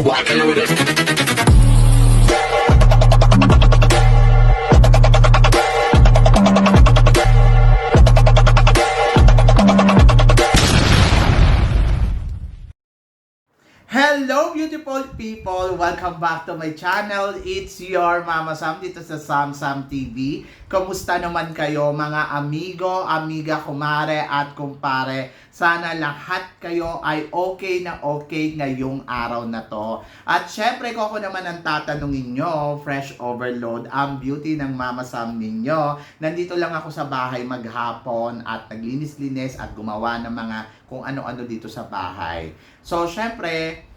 walking with it. Hello beautiful people! Welcome back to my channel. It's your Mama Sam dito sa Sam Sam TV. Kamusta naman kayo mga amigo, amiga, kumare at kumpare? Sana lahat kayo ay okay ngayong araw na to. At syempre kung ako naman ang tatanungin nyo, fresh overload, ang beauty ng Mama Sam ninyo. Nandito lang ako sa bahay maghapon at naglinis-linis at gumawa ng mga kung ano-ano dito sa bahay. So syempre,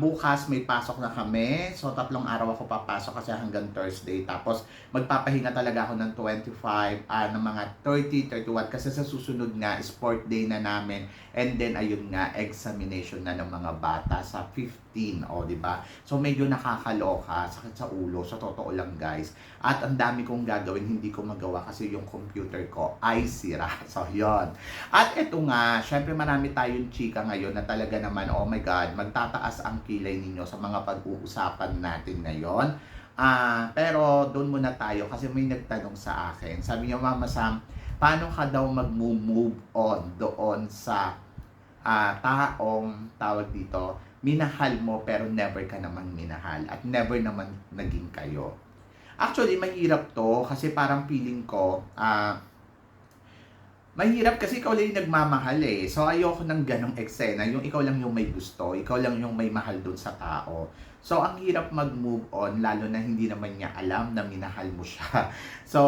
bukas may pasok na kami. So, 3 araw ako papasok kasi hanggang Thursday. Tapos, magpapahinga talaga ako ng 25, ng mga 30, 31. Kasi sa susunod nga, sport day na namin. And then, ayun nga, examination na ng mga bata sa 15. O, diba? So, medyo nakakaloka. Sakit sa ulo. Sa totoo lang, guys. At ang dami kong gagawin, hindi ko magawa kasi yung computer ko ay sira. So, yon. At ito nga, syempre marami tayong chika ngayon na talaga naman, oh my God, magtataas ang kilay ninyo sa mga pag-uusapan natin ngayon. Pero doon muna tayo kasi may nagtanong sa akin. Sabi niya, Mama Sam, paano ka daw mag-move on doon sa taong tawag dito, minahal mo pero never ka naman minahal at never naman naging kayo. Actually, mahirap to kasi parang feeling ko, mahirap kasi ikaw lang yung nagmamahal eh. So, ayoko ng ganong eksena. Yung ikaw lang yung may gusto, ikaw lang yung may mahal dun sa tao. So, ang hirap mag-move on, lalo na hindi naman niya alam na minahal mo siya. So,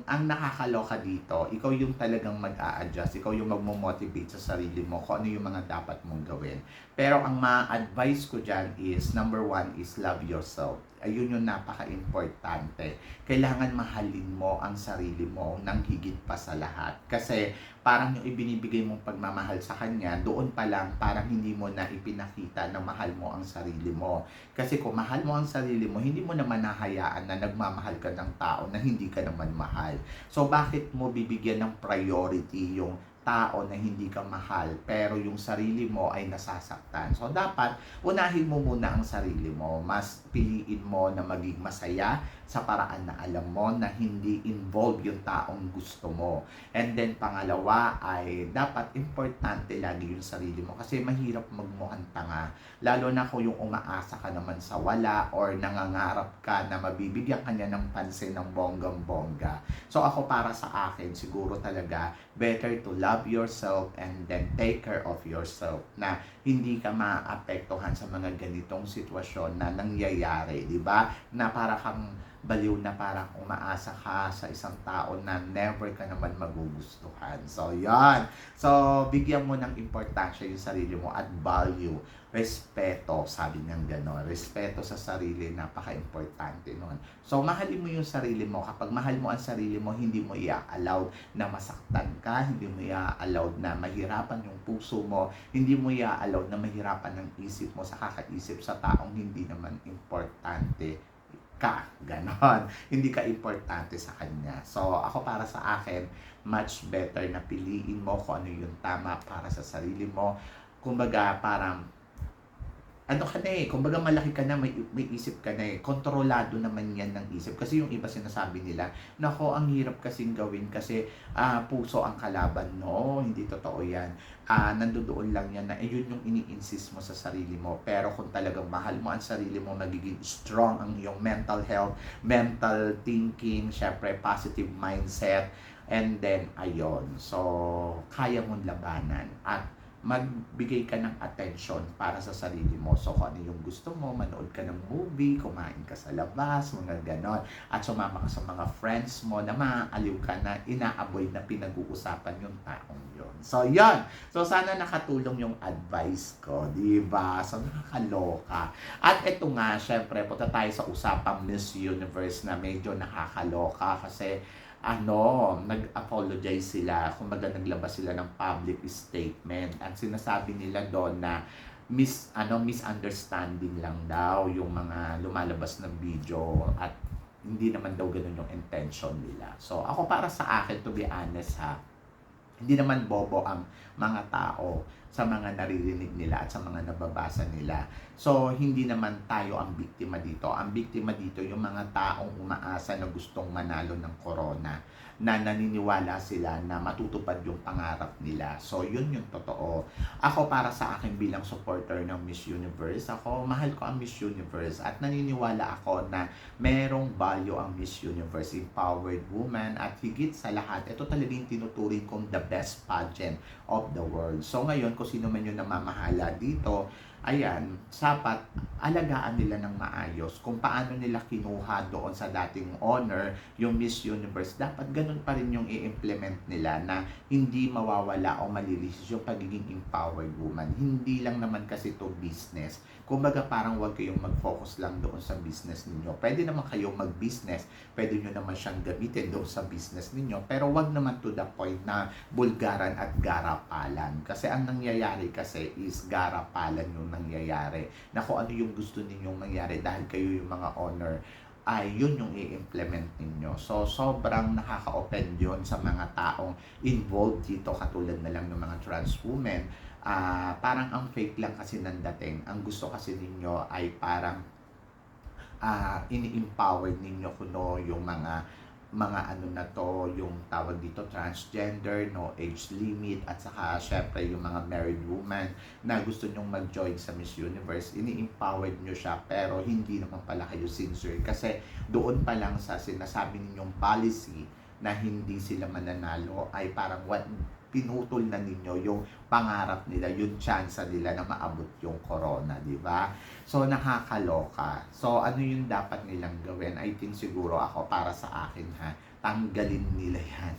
ang nakakaloka dito, ikaw yung talagang mag-a-adjust, ikaw yung magmo-motivate sa sarili mo kung ano yung mga dapat mong gawin. Pero ang ma-advise ko dyan is, number 1 is love yourself. Ayun yung napaka-importante. Kailangan mahalin mo ang sarili mo nang higit pa sa lahat. Kasi parang yung ibinibigay mong pagmamahal sa kanya, doon pa lang parang hindi mo na ipinakita na mahal mo ang sarili mo. Kasi kung mahal mo ang sarili mo, hindi mo naman nahayaan na nagmamahal ka ng tao na hindi ka naman mahal. So bakit mo bibigyan ng priority yung tao na hindi ka mahal pero yung sarili mo ay nasasaktan? So dapat unahin mo muna ang sarili mo. Mas piliin mo na maging masaya sa paraan na alam mo na hindi involved yung taong gusto mo. And then pangalawa ay dapat importante lagi yung sarili mo kasi mahirap magmukhang tanga. Lalo na kung yung umaasa ka naman sa wala or nangangarap ka na mabibigyan ka niya ng pansin ng bonggang-bongga. So ako para sa akin siguro talaga better to love yourself and then take care of yourself na hindi ka maapektuhan sa mga ganitong sitwasyon na nangyayari, di ba? Na para kang baliw na parang umaasa ka sa isang tao na never ka naman magugustuhan. So, yan. So, bigyan mo ng importansya yung sarili mo at value. Respeto, sabi niyang gano'n. Respeto sa sarili, napaka-importante nun. So, mahalin mo yung sarili mo. Kapag mahal mo ang sarili mo, hindi mo i-allow na masaktan ka, hindi mo i-allow na mahirapan yung puso mo, hindi mo i-allow na mahirapan ang isip mo sa kakaisip sa taong hindi naman importante ka, ganon. Hindi ka importante sa kanya. So, ako para sa akin, much better na piliin mo kung ano yung tama para sa sarili mo. Kumbaga, parang ano ka na eh, kumbaga malaki ka na, may isip ka na eh, kontrolado naman yan ng isip. Kasi yung iba sinasabi nila, nako, ang hirap kasing gawin kasi puso ang kalaban. No, hindi totoo yan. Nandoon lang yan na yun yung ini-insist mo sa sarili mo. Pero kung talagang mahal mo ang sarili mo, magiging strong ang iyong mental health, mental thinking, syempre positive mindset, and then ayon. So, kaya mong labanan at magbigay ka ng attention para sa sarili mo. So, kung ano yung gusto mo, manood ka ng movie, kumain ka sa labas, mga ganon. At sumama ka sa mga friends mo na maaaliw ka na ina-avoid na pinag-uusapan yung taong yun. So, yun. So, sana nakatulong yung advice ko, diba? So, nakakaloka. At ito nga, syempre, punta tayo sa usapang Miss Universe na medyo nakakaloka kasi nag-apologize sila, kumbaga naglabas sila ng public statement at sinasabi nila doon na misunderstanding lang daw yung mga lumalabas ng video at hindi naman daw ganun yung intention nila. So ako para sa akin, to be honest hindi naman bobo ang mga tao. sa mga naririnig nila at sa mga nababasa nila. So, hindi naman tayo ang biktima dito. Ang biktima dito yung mga taong umaasa na gustong manalo ng corona, na naniniwala sila na matutupad yung pangarap nila. So, yun yung totoo. Ako, para sa akin bilang supporter ng Miss Universe, ako, mahal ko ang Miss Universe at naniniwala ako na merong value ang Miss Universe, empowered woman, at higit sa lahat, ito talaga yung tinuturing kong the best pageant of the world. So ngayon, kung sino man yung namamahala dito, ayan, dapat alagaan nila ng maayos. Kung paano nila kinuha doon sa dating honor, yung Miss Universe, dapat ganun pa rin yung i-implement nila na hindi mawawala o malilisis yung pagiging empowered woman. Hindi lang naman kasi to business. Kumbaga parang wag kayong mag-focus lang doon sa business ninyo. Pwede naman kayong mag-business, pwede nyo naman siyang gamitin doon sa business ninyo, pero wag naman to the point na bulgaran at garapalan. Kasi ang nangyayari kasi is garapalan yung nangyayari. Na kung ano yung gusto ninyong mangyari dahil kayo yung mga honor, ay yun yung i-implement ninyo. So, sobrang nakaka-offend yun sa mga taong involved dito, katulad na lang ng mga trans women. Parang ang fake lang kasi ng dating. Ang gusto kasi ninyo ay parang ini-empower ninyo kuno yung mga ano na to, yung tawag dito transgender, no age limit, at saka syempre yung mga married woman na gusto nyong mag-join sa Miss Universe, ini-empowered nyo siya, pero hindi naman pala kayo sincere kasi doon pa lang sa sinasabi ninyong policy na hindi sila mananalo ay parang pinutol na ninyo yung pangarap nila, yung chance nila na maabot yung corona, di ba? So, nakakaloka. So, ano yung dapat nilang gawin? I think siguro ako, para sa akin ha, tanggalin nila yan.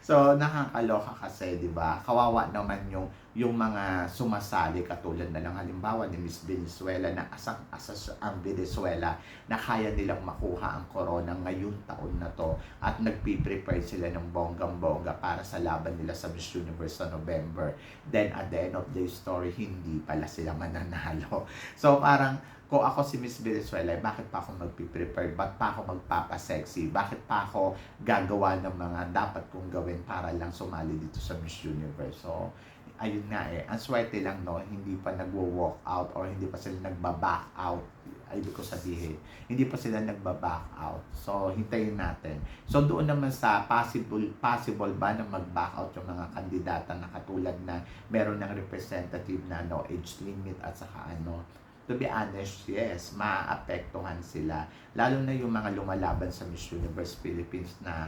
So, nakakaloka kasi, di ba? Kawawa naman yung mga sumasali, katulad na lang halimbawa ni Miss Venezuela, na asang-asa ang Venezuela na kaya nilang makuha ang corona ngayong taon na to, at nagpiprepare sila ng bonggang-bongga para sa laban nila sa Miss Universe sa November. Then at the end of the story, hindi pala sila mananalo. So parang kung ako si Miss Venezuela, bakit pa ako magpiprepare? Bakit pa ako magpapasexy? Bakit pa ako gagawa ng mga dapat kong gawin para lang sumali dito sa Miss Universe? So, ayun nga ang swerte lang, no, hindi pa nagwo-walk out or hindi pa sila nagba-back out. Ay, ibig ko sabihin, hindi pa sila nagba-back out. So, hintayin natin. So, doon naman sa possible ba na mag-back out yung mga kandidata na katulad na meron ng representative na no age limit at saka to be honest, yes, maapektuhan sila. Lalo na yung mga lumalaban sa Miss Universe Philippines na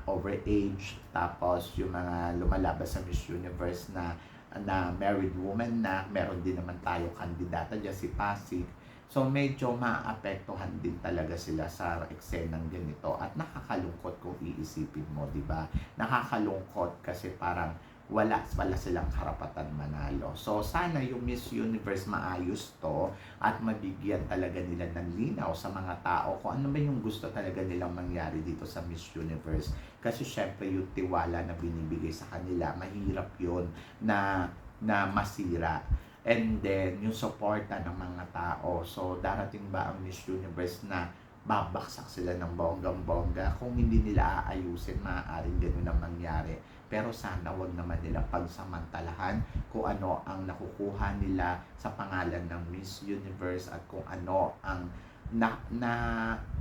overage, tapos yung mga lumalaban sa Miss Universe na married woman, na meron din naman tayo kandidata dyan, si Pasig. So medyo maapektuhan din talaga sila sa eksenang ganito, at nakakalungkot kung iisipin mo, di ba? Nakakalungkot kasi parang wala silang karapatan manalo. So sana yung Miss Universe maayos to at mabigyan talaga nila ng linaw sa mga tao kung ano ba yung gusto talaga nilang mangyari dito sa Miss Universe. Kasi syempre yung tiwala na binibigay sa kanila, mahirap yun na masira. And then yung suporta ng mga tao. So darating ba ang Miss Universe na babaksak sila ng bonggang-bongga? Kung hindi nila aayusin, maaaring ganun ang mangyari. Pero sana wag naman nila pagsamantalahan kung ano ang nakukuha nila sa pangalan ng Miss Universe at kung ano ang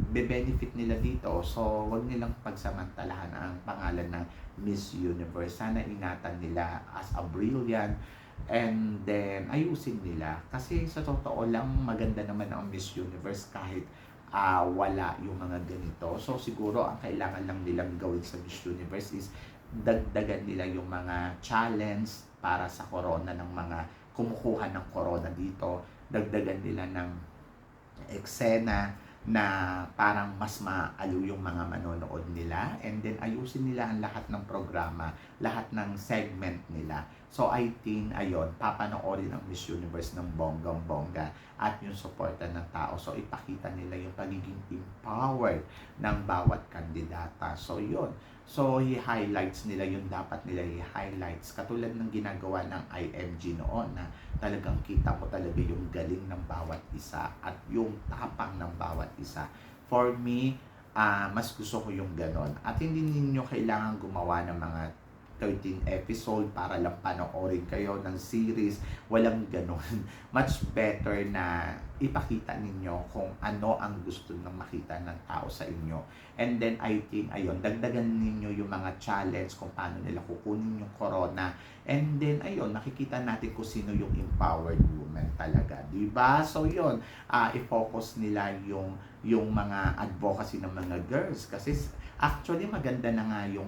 be-benefit nila dito. So wag nilang pagsamantalahan ang pangalan ng Miss Universe. Sana ingatan nila as a brilliant, and then ayusin nila. Kasi sa totoo lang, maganda naman ang Miss Universe kahit wala yung mga ganito. So siguro ang kailangan lang nilang gawin sa Miss Universe is dagdagan nila yung mga challenge para sa corona, ng mga kumukuha ng corona dito. Dagdagan nila ng eksena na parang mas maaliw yung mga manonood nila, and then ayusin nila ang lahat ng programa, lahat ng segment nila. So I think, ayun, papanoorin ang Miss Universe ng bonggang-bongga at yung suporta ng tao. So ipakita nila yung pagiging empowered ng bawat kandidata. So yun. So i-highlights nila yung dapat nila i-highlights. Katulad ng ginagawa ng IMG noon, na talagang kita mo talaga yung galing ng bawat isa at yung tapang ng bawat isa. For me, mas gusto ko yung ganon. At hindi ninyo kailangan gumawa ng mga 13 episode para lang panoorin kayo ng series. Walang ganon. Much better na ipakita ninyo kung ano ang gusto ng makita ng tao sa inyo. And then I think, ayun, dagdagan ninyo yung mga challenge kung paano nila kukunin yung corona. And then, ayun, nakikita natin kung sino yung empowered woman talaga. Diba? So, yun, i-focus nila yung mga advocacy ng mga girls. Kasi actually, maganda na nga yung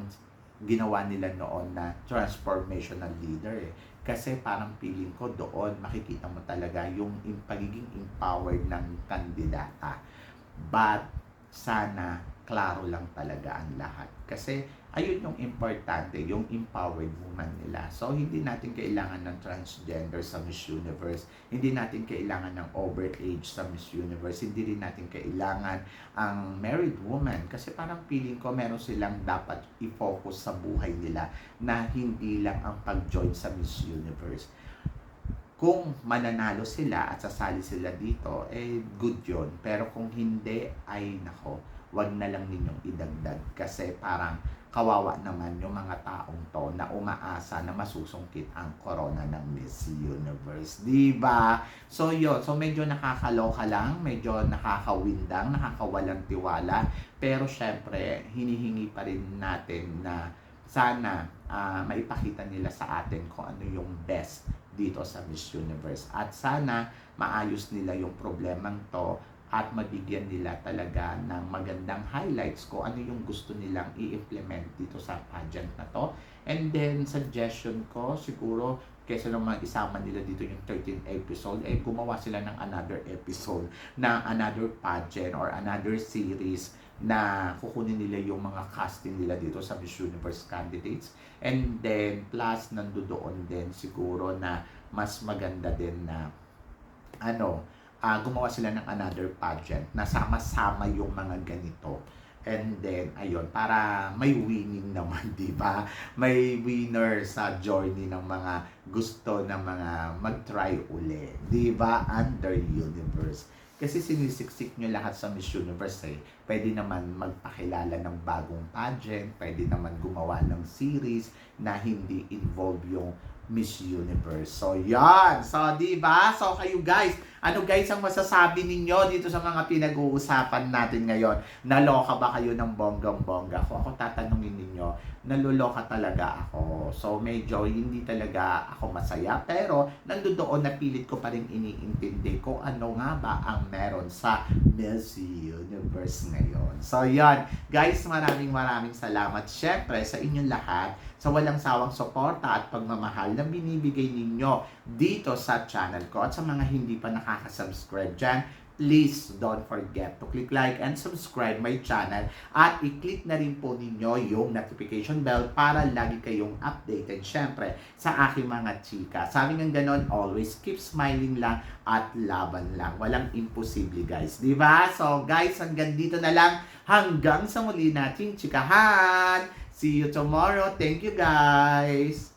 ginawa nila noon na transformational leader eh. Kasi parang feeling ko doon makikita mo talaga yung pagiging empowered ng kandidata. But sana klaro lang talaga ang lahat. Kasi ayun yung importante, yung empowered woman nila. So hindi natin kailangan ng transgender sa Miss Universe. Hindi natin kailangan ng overage sa Miss Universe. Hindi rin natin kailangan ang married woman. Kasi parang feeling ko meron silang dapat i-focus sa buhay nila na hindi lang ang pag-join sa Miss Universe. Kung mananalo sila at sasali sila dito, eh good yun. Pero kung hindi, ay nako, wag na lang ninyong idagdag. Kasi parang kawawa naman yung mga taong to na umaasa na masusungkit ang corona ng Miss Universe. Diba? So yun, so medyo nakakaloka lang, medyo nakakawindang, nakakawalang tiwala. Pero syempre, hinihingi pa rin natin na sana maipakita nila sa atin kung ano yung best dito sa Miss Universe. At sana maayos nila yung problemang to at mabigyan nila talaga ng magandang highlights kung ano yung gusto nilang i-implement dito sa pageant na to. And then, suggestion ko, siguro, kesa naman isama nila dito yung 13th episode, eh gumawa sila ng another episode, na another pageant or another series na kukunin nila yung mga casting nila dito sa Miss Universe candidates. And then, plus, nandoon din siguro na mas maganda din na gumawa sila ng another pageant na sama-sama yung mga ganito. And then, ayun, para may winning naman, di ba? May winner sa journey ng mga gusto ng mga mag-try uli. Di ba? Under Universe. Kasi sinisiksik nyo lahat sa Miss Universe eh. Pwede naman magpakilala ng bagong pageant, pwede naman gumawa ng series na hindi involve yung Miss Universe. So, yan. So, diba? So, kayo guys, ano guys ang masasabi ninyo dito sa mga pinag-uusapan natin ngayon? Naloka ba kayo ng bonggang-bongga? Kung ako tatanungin ninyo, naluloka talaga ako. So, medyo hindi talaga ako masaya. Pero, nandoon na pilit ko pa rin iniintindi kung ano nga ba ang meron sa Miss Universe ngayon. So, yan. Guys, maraming salamat. Syempre, sa inyong lahat, sa walang sawang suporta at pagmamahal na binibigay ninyo dito sa channel ko. At sa mga hindi pa nakaka-subscribe dyan, please don't forget to click like and subscribe my channel at i-click na rin po ninyo yung notification bell para lagi kayong updated syempre sa aking mga chika. Sabi ng ganon, always keep smiling lang at laban lang. Walang imposible guys. Diba? So guys, hanggang dito na lang. Hanggang sa muli nating chikahan. See you tomorrow. Thank you guys.